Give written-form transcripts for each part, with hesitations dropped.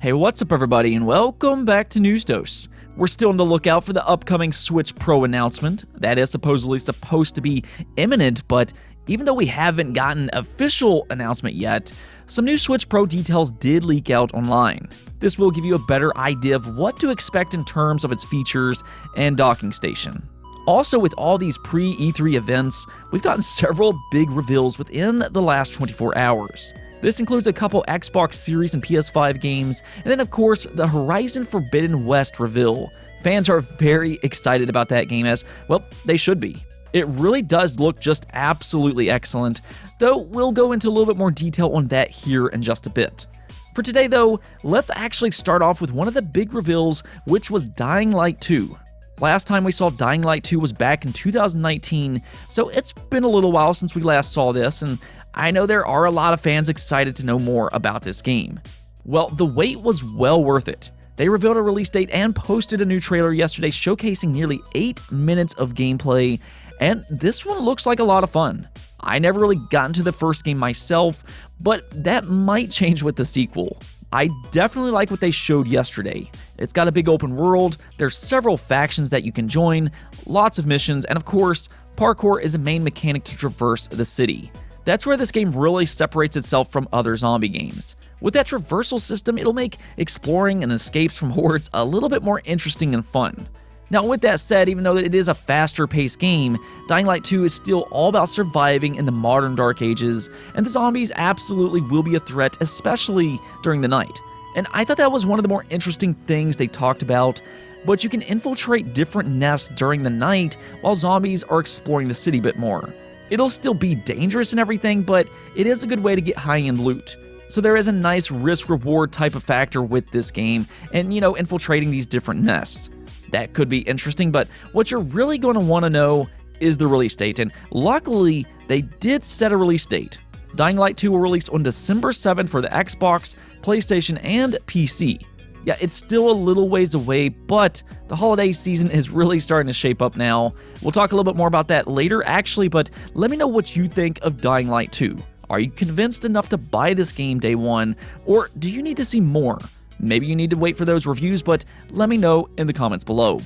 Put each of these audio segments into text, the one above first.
Hey, what's up everybody, and welcome back to News Dose. We're still on the lookout for the upcoming Switch Pro announcement. That is supposedly supposed to be imminent, but even though we haven't gotten an official announcement yet, some new Switch Pro details did leak out online. This will give you a better idea of what to expect in terms of its features and docking station. Also, with all these pre-E3 events, we've gotten several big reveals within the last 24 hours. This includes a couple Xbox Series and PS5 games, and then of course, the Horizon Forbidden West reveal. Fans are very excited about that game as, well, they should be. It really does look just absolutely excellent, though we'll go into a little bit more detail on that here in just a bit. For today though, let's actually start off with one of the big reveals, which was Dying Light 2. Last time we saw Dying Light 2 was back in 2019, so it's been a little while since we last saw this, and I know there are a lot of fans excited to know more about this game. Well, the wait was well worth it. They revealed a release date and posted a new trailer yesterday showcasing nearly 8 minutes of gameplay, and this one looks like a lot of fun. I never really got into the first game myself, but that might change with the sequel. I definitely like what they showed yesterday. It's got a big open world, there's several factions that you can join, lots of missions, and of course, parkour is a main mechanic to traverse the city. That's where this game really separates itself from other zombie games. With that traversal system, it'll make exploring and escapes from hordes a little bit more interesting and fun. Now with that said, even though it is a faster paced game, Dying Light 2 is still all about surviving in the modern Dark Ages, and the zombies absolutely will be a threat, especially during the night. And I thought that was one of the more interesting things they talked about, but you can infiltrate different nests during the night while zombies are exploring the city a bit more. It'll still be dangerous and everything, but it is a good way to get high-end loot. So there is a nice risk-reward type of factor with this game and, infiltrating these different nests. That could be interesting, but what you're really going to want to know is the release date, and luckily, they did set a release date. Dying Light 2 will release on December 7th for the Xbox, PlayStation, and PC. Yeah, it's still a little ways away, but the holiday season is really starting to shape up now. We'll talk a little bit more about that later, actually, but let me know what you think of Dying Light 2. Are you convinced enough to buy this game day one, or do you need to see more? Maybe you need to wait for those reviews, but let me know in the comments below.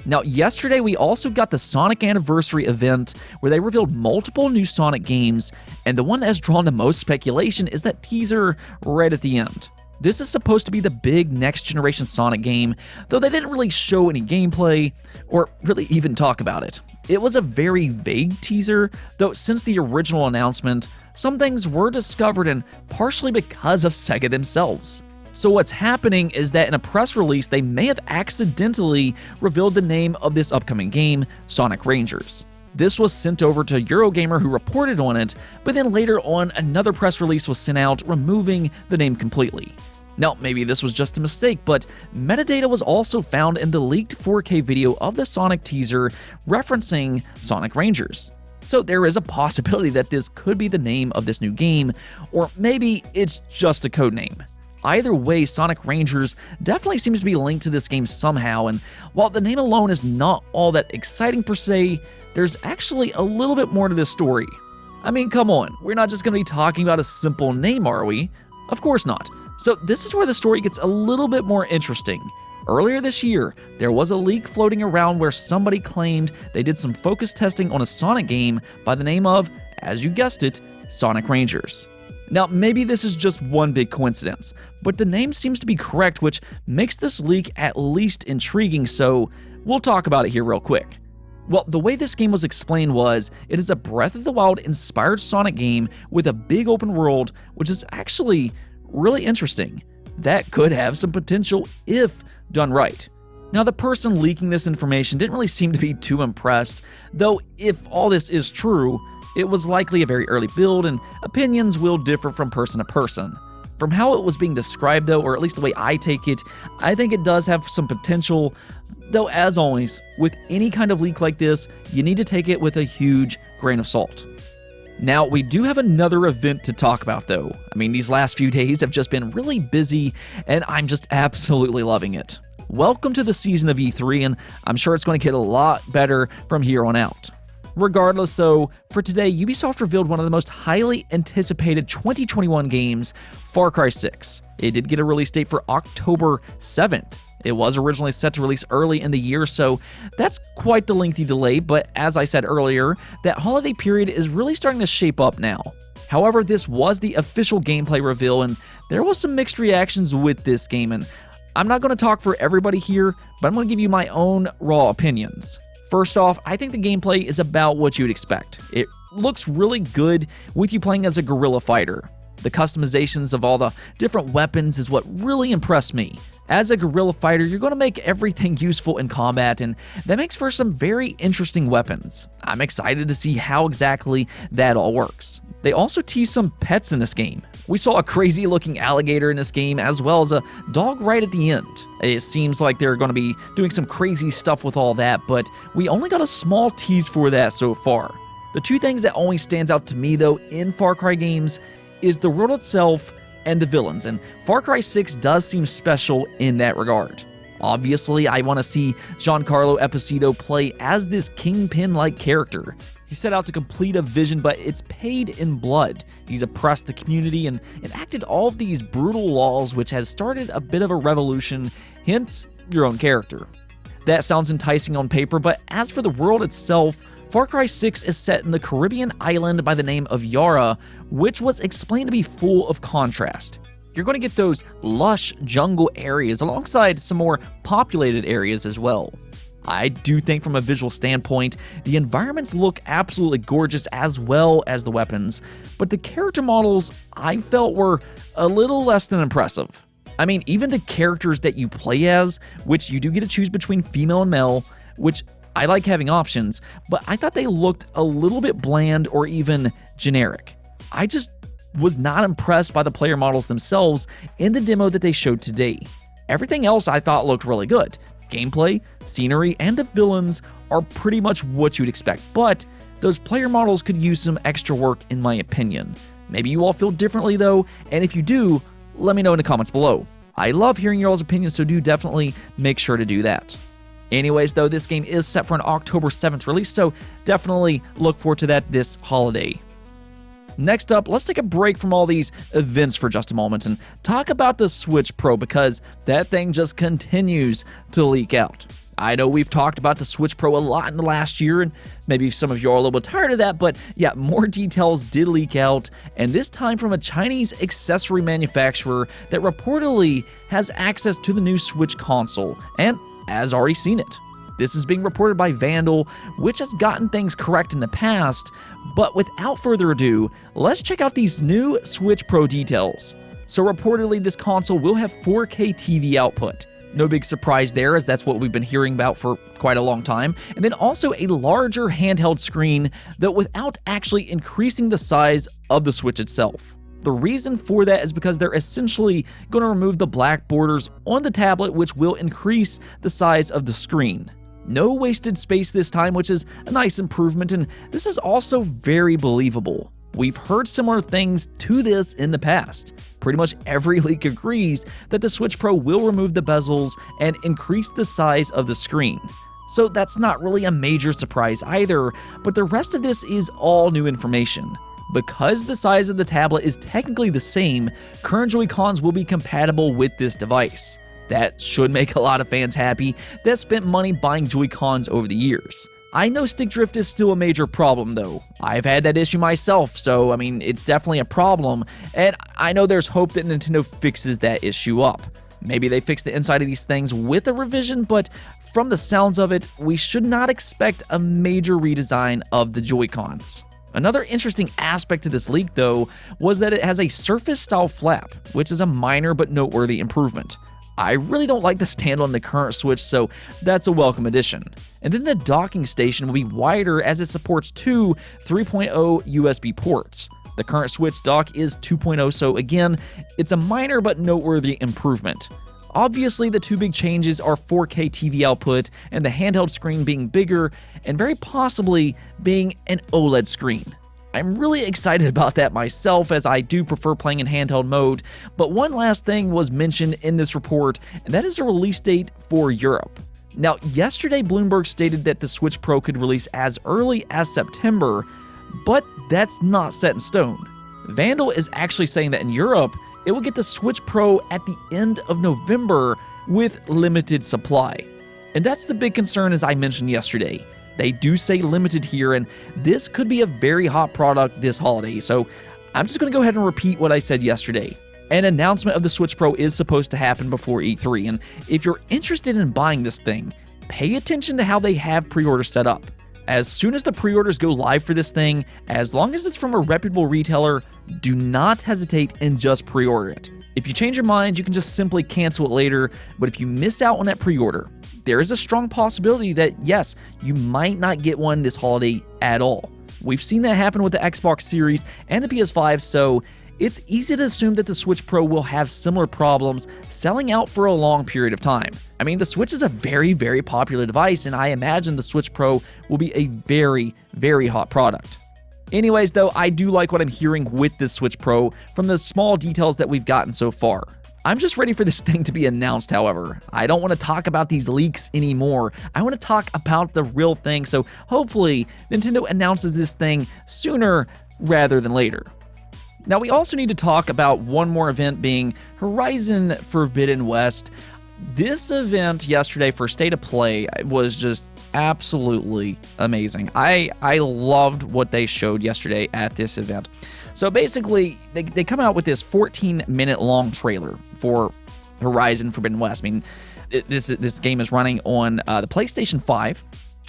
Now, yesterday we also got the Sonic Anniversary event where they revealed multiple new Sonic games, and the one that has drawn the most speculation is that teaser right at the end. This is supposed to be the big next-generation Sonic game, though they didn't really show any gameplay, or really even talk about it. It was a very vague teaser, though since the original announcement, some things were discovered and partially because of Sega themselves. So what's happening is that in a press release, they may have accidentally revealed the name of this upcoming game, Sonic Rangers. This was sent over to Eurogamer, who reported on it, but then later on another press release was sent out removing the name completely. Now, maybe this was just a mistake, but metadata was also found in the leaked 4K video of the Sonic teaser referencing Sonic Rangers. So there is a possibility that this could be the name of this new game, or maybe it's just a code name. Either way, Sonic Rangers definitely seems to be linked to this game somehow, and while the name alone is not all that exciting per se, there's actually a little bit more to this story. I mean, come on, we're not just going to be talking about a simple name, are we? Of course not. So this is where the story gets a little bit more interesting. Earlier this year, there was a leak floating around where somebody claimed they did some focus testing on a Sonic game by the name of, as you guessed it, Sonic Rangers. Now, maybe this is just one big coincidence, but the name seems to be correct, which makes this leak at least intriguing, so we'll talk about it here real quick. Well, the way this game was explained was, it is a Breath of the Wild inspired Sonic game with a big open world, which is actually really interesting. That could have some potential if done right. Now, the person leaking this information didn't really seem to be too impressed, though if all this is true, it was likely a very early build and opinions will differ from person to person. From how it was being described though, or at least the way I take it, I think it does have some potential, though as always, with any kind of leak like this, you need to take it with a huge grain of salt. Now, we do have another event to talk about though. I mean, these last few days have just been really busy, and I'm just absolutely loving it. Welcome to the season of E3, and I'm sure it's going to get a lot better from here on out. Regardless, though, for today, Ubisoft revealed one of the most highly anticipated 2021 games, Far Cry 6. It did get a release date for October 7th. It was originally set to release early in the year, so that's quite the lengthy delay, but as I said earlier, that holiday period is really starting to shape up now. However, this was the official gameplay reveal, and there was some mixed reactions with this game, and I'm not going to talk for everybody here, but I'm going to give you my own raw opinions. First off, I think the gameplay is about what you'd expect. It looks really good with you playing as a guerrilla fighter. The customizations of all the different weapons is what really impressed me. As a guerrilla fighter, you're going to make everything useful in combat, and that makes for some very interesting weapons. I'm excited to see how exactly that all works. They also tease some pets in this game. We saw a crazy looking alligator in this game, as well as a dog right at the end. It seems like they're going to be doing some crazy stuff with all that, but we only got a small tease for that so far. The two things that always stands out to me though in Far Cry games is the world itself and the villains, and Far Cry 6 does seem special in that regard. Obviously, I want to see Giancarlo Esposito play as this kingpin-like character. He set out to complete a vision, but it's paid in blood. He's oppressed the community and enacted all of these brutal laws, which has started a bit of a revolution, hence your own character. That sounds enticing on paper, but as for the world itself, Far Cry 6 is set in the Caribbean island by the name of Yara, which was explained to be full of contrast. You're going to get those lush jungle areas alongside some more populated areas as well. I do think from a visual standpoint, the environments look absolutely gorgeous as well as the weapons, but the character models I felt were a little less than impressive. I mean, even the characters that you play as, which you do get to choose between female and male, which I like having options, but I thought they looked a little bit bland or even generic. I just was not impressed by the player models themselves in the demo that they showed today. Everything else I thought looked really good. Gameplay, scenery, and the villains are pretty much what you'd expect, but those player models could use some extra work in my opinion. Maybe you all feel differently though, and if you do, let me know in the comments below. I love hearing your all's opinions, so do definitely make sure to do that. Anyways though, this game is set for an October 7th release, so definitely look forward to that this holiday. Next up, let's take a break from all these events for just a moment and talk about the Switch Pro, because that thing just continues to leak out. I know we've talked about the Switch Pro a lot in the last year, and maybe some of you are a little bit tired of that, but yeah, more details did leak out, and this time from a Chinese accessory manufacturer that reportedly has access to the new Switch console, and has already seen it. This is being reported by Vandal, which has gotten things correct in the past, but without further ado, let's check out these new Switch Pro details. So reportedly, this console will have 4K TV output. No big surprise there, as that's what we've been hearing about for quite a long time. And then also a larger handheld screen, though without actually increasing the size of the Switch itself. The reason for that is because they're essentially going to remove the black borders on the tablet, which will increase the size of the screen. No wasted space this time, which is a nice improvement, and this is also very believable. We've heard similar things to this in the past. Pretty much every leak agrees that the Switch Pro will remove the bezels and increase the size of the screen. So that's not really a major surprise either, but the rest of this is all new information. Because the size of the tablet is technically the same, current Joy-Cons will be compatible with this device. That should make a lot of fans happy that spent money buying Joy-Cons over the years. I know stick drift is still a major problem though. I've had that issue myself, so I mean, it's definitely a problem, and I know there's hope that Nintendo fixes that issue up. Maybe they fix the inside of these things with a revision, but from the sounds of it, we should not expect a major redesign of the Joy-Cons. Another interesting aspect to this leak though was that it has a Surface-style flap, which is a minor but noteworthy improvement. I really don't like the stand on the current Switch, so that's a welcome addition. And then the docking station will be wider as it supports two 3.0 USB ports. The current Switch dock is 2.0, so again, it's a minor but noteworthy improvement. Obviously, the two big changes are 4K TV output and the handheld screen being bigger, and very possibly being an OLED screen. I'm really excited about that myself, as I do prefer playing in handheld mode, but one last thing was mentioned in this report, and that is a release date for Europe. Now, yesterday Bloomberg stated that the Switch Pro could release as early as September, but that's not set in stone. Vandal is actually saying that in Europe, it will get the Switch Pro at the end of November with limited supply. And that's the big concern, as I mentioned yesterday. They do say limited here, and this could be a very hot product this holiday, so I'm just going to go ahead and repeat what I said yesterday. An announcement of the Switch Pro is supposed to happen before E3, and if you're interested in buying this thing, pay attention to how they have pre-orders set up. As soon as the pre-orders go live for this thing, as long as it's from a reputable retailer, do not hesitate and just pre-order it. If you change your mind, you can just simply cancel it later, but if you miss out on that pre-order, there is a strong possibility that, yes, you might not get one this holiday at all. We've seen that happen with the Xbox Series and the PS5, so it's easy to assume that the Switch Pro will have similar problems selling out for a long period of time. I mean, the Switch is a very, very popular device, and I imagine the Switch Pro will be a very, very hot product. Anyways, though, I do like what I'm hearing with this Switch Pro from the small details that we've gotten so far. I'm just ready for this thing to be announced, however. I don't want to talk about these leaks anymore. I want to talk about the real thing, so hopefully Nintendo announces this thing sooner rather than later. Now, we also need to talk about one more event, being Horizon Forbidden West. This event yesterday for State of Play was just absolutely amazing. I loved what they showed yesterday at this event. So basically, they come out with this 14-minute long trailer for Horizon Forbidden West. I mean, this game is running on the PlayStation 5.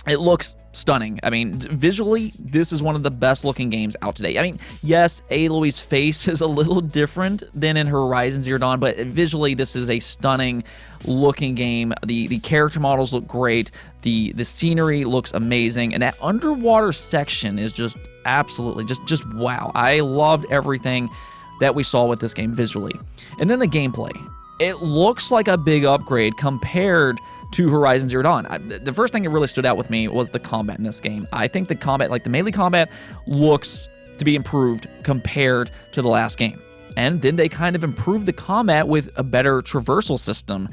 It looks stunning. I mean, visually, this is one of the best looking games out today. I mean, yes, Aloy's face is a little different than in Horizon Zero Dawn, but visually, this is a stunning looking game. The character models look great. The scenery looks amazing. And that underwater section is just absolutely, just wow. I loved everything that we saw with this game visually. And then the gameplay. It looks like a big upgrade compared to Horizon Zero Dawn. The first thing that really stood out with me was the combat in this game. I think the combat, like the melee combat, looks to be improved compared to the last game. And then they kind of improved the combat with a better traversal system.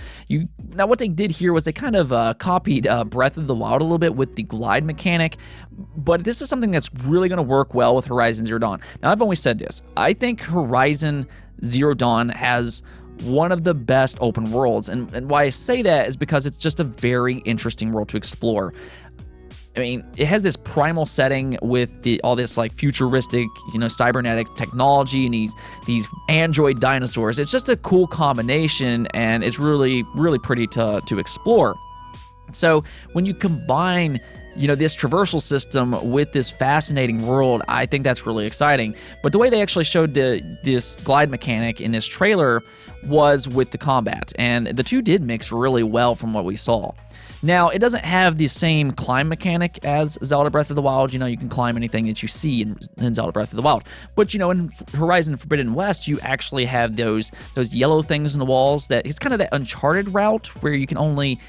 Now, what they did here was they kind of copied Breath of the Wild a little bit with the glide mechanic, but this is something that's really going to work well with Horizon Zero Dawn. Now, I've always said this. I think Horizon Zero Dawn has one of the best open worlds, and why I say that is because it's just a very interesting world to explore. I mean, it has this primal setting with all this like futuristic, cybernetic technology and these android dinosaurs. It's just a cool combination, and it's really, really pretty to explore. So when you combine this traversal system with this fascinating world, I think that's really exciting. But the way they actually showed this glide mechanic in this trailer was with the combat, and the two did mix really well from what we saw. Now, it doesn't have the same climb mechanic as Zelda Breath of the Wild. You can climb anything that you see in Zelda Breath of the Wild. But, in Horizon Forbidden West, you actually have those yellow things in the walls that it's kind of that Uncharted route where you can only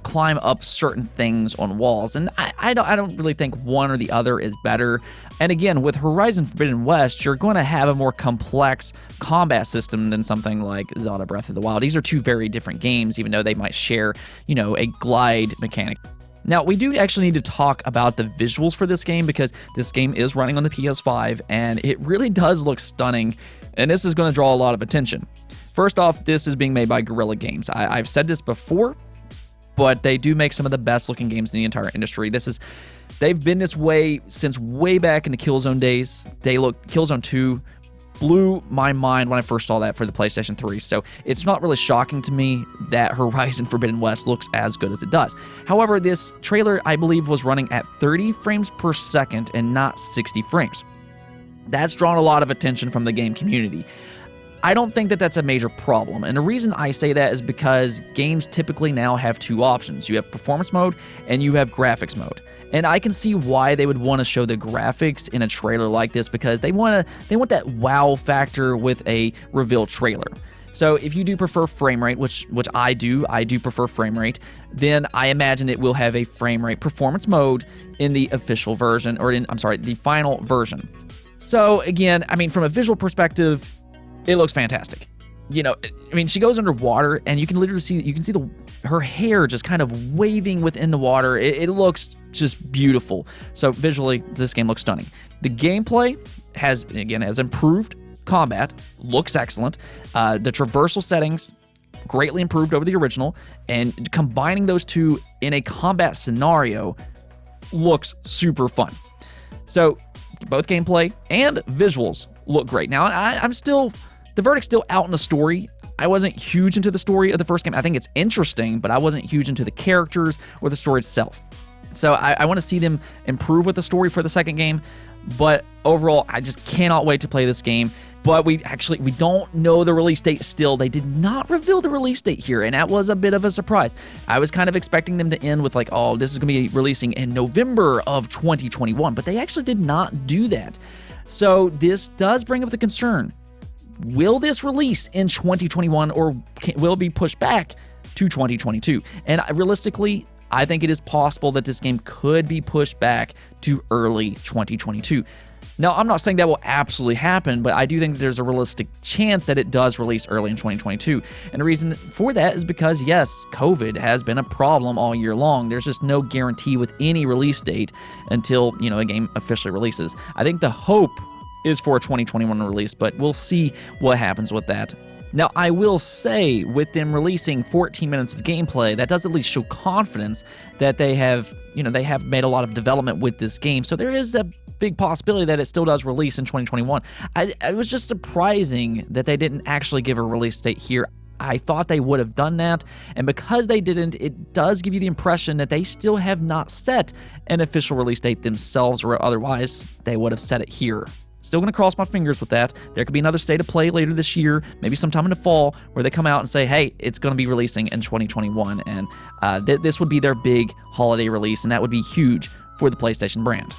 climb up certain things on walls. And I don't really think one or the other is better. And again, with Horizon Forbidden West, you're going to have a more complex combat system than something like Zelda Breath of the Wild. These are two very different games, even though they might share, a glide mechanic. Now, we do actually need to talk about the visuals for this game, because this game is running on the PS5, and it really does look stunning, and this is going to draw a lot of attention. First off, this is being made by Guerrilla Games. I've said this before, but they do make some of the best looking games in the entire industry. They've been this way since way back in the Killzone days. Killzone 2 blew my mind when I first saw that for the PlayStation 3, so it's not really shocking to me that Horizon Forbidden West looks as good as it does. However, this trailer, I believe, was running at 30 frames per second and not 60 frames. That's drawn a lot of attention from the game community. I don't think that that's a major problem, and the reason I say that is because games typically now have two options. You have performance mode and you have graphics mode. And I can see why they would want to show the graphics in a trailer like this, because they want that wow factor with a reveal trailer. So if you do prefer frame rate, which I do prefer frame rate, then I imagine it will have a frame rate performance mode in the official version, or the final version. So again, I mean, from a visual perspective, it looks fantastic. I mean, she goes underwater, and you can literally see her hair just kind of waving within the water. It looks just beautiful. So visually, this game looks stunning. The gameplay has improved. Combat looks excellent. The traversal settings greatly improved over the original, and combining those two in a combat scenario looks super fun. So both gameplay and visuals look great. Now, the verdict's still out in the story. I wasn't huge into the story of the first game. I think it's interesting, but I wasn't huge into the characters or the story itself. So I want to see them improve with the story for the second game. But overall, I just cannot wait to play this game. But we don't know the release date still. They did not reveal the release date here, and that was a bit of a surprise. I was kind of expecting them to end with like, oh, this is going to be releasing in November of 2021, but they actually did not do that. So this does bring up the concern. Will this release in 2021, or will it be pushed back to 2022? And realistically, I think it is possible that this game could be pushed back to early 2022. Now, I'm not saying that will absolutely happen, but I do think that there's a realistic chance that it does release early in 2022. And the reason for that is because, yes, COVID has been a problem all year long. There's just no guarantee with any release date until, a game officially releases. I think the hope is for a 2021 release, but we'll see what happens with that. Now, I will say, with them releasing 14 minutes of gameplay, that does at least show confidence that they have made a lot of development with this game. So there is a big possibility that it still does release in 2021. It was just surprising that they didn't actually give a release date here. I thought they would have done that, and because they didn't, it does give you the impression that they still have not set an official release date themselves, or otherwise they would have set it here. Still going to cross my fingers with that. There could be another state of play later this year, maybe sometime in the fall, where they come out and say, hey, it's going to be releasing in 2021, and this would be their big holiday release, and that would be huge for the PlayStation brand.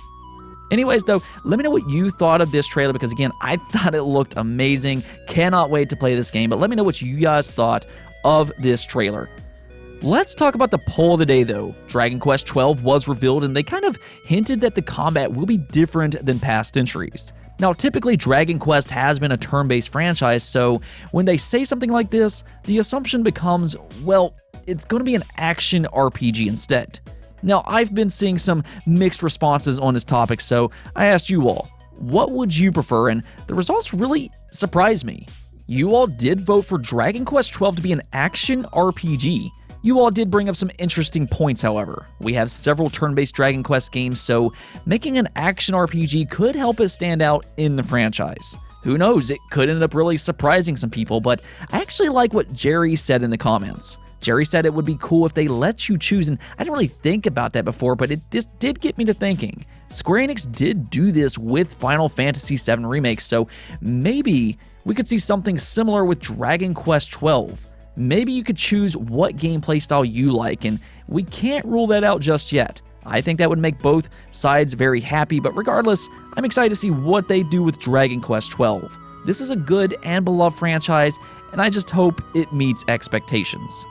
Anyways, though, let me know what you thought of this trailer, because again, I thought it looked amazing. Cannot wait to play this game, but let me know what you guys thought of this trailer. Let's talk about the poll of the day, though. Dragon Quest XII was revealed, and they kind of hinted that the combat will be different than past entries. Now, typically, Dragon Quest has been a turn-based franchise, so when they say something like this, the assumption becomes, well, it's going to be an action RPG instead. Now, I've been seeing some mixed responses on this topic, so I asked you all, what would you prefer? And the results really surprised me. You all did vote for Dragon Quest XII to be an action RPG. You all did bring up some interesting points, however. We have several turn-based Dragon Quest games, so making an action RPG could help it stand out in the franchise. Who knows, it could end up really surprising some people, but I actually like what Jerry said in the comments. Jerry said it would be cool if they let you choose, and I didn't really think about that before, but this did get me to thinking. Square Enix did do this with Final Fantasy VII Remake, so maybe we could see something similar with Dragon Quest XII. Maybe you could choose what gameplay style you like, and we can't rule that out just yet. I think that would make both sides very happy, but regardless, I'm excited to see what they do with Dragon Quest XII. This is a good and beloved franchise, and I just hope it meets expectations.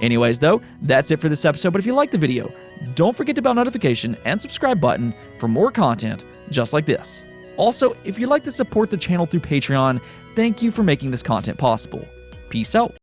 Anyways, though, that's it for this episode, but if you liked the video, don't forget the bell notification and subscribe button for more content just like this. Also, if you'd like to support the channel through Patreon, thank you for making this content possible. Peace out.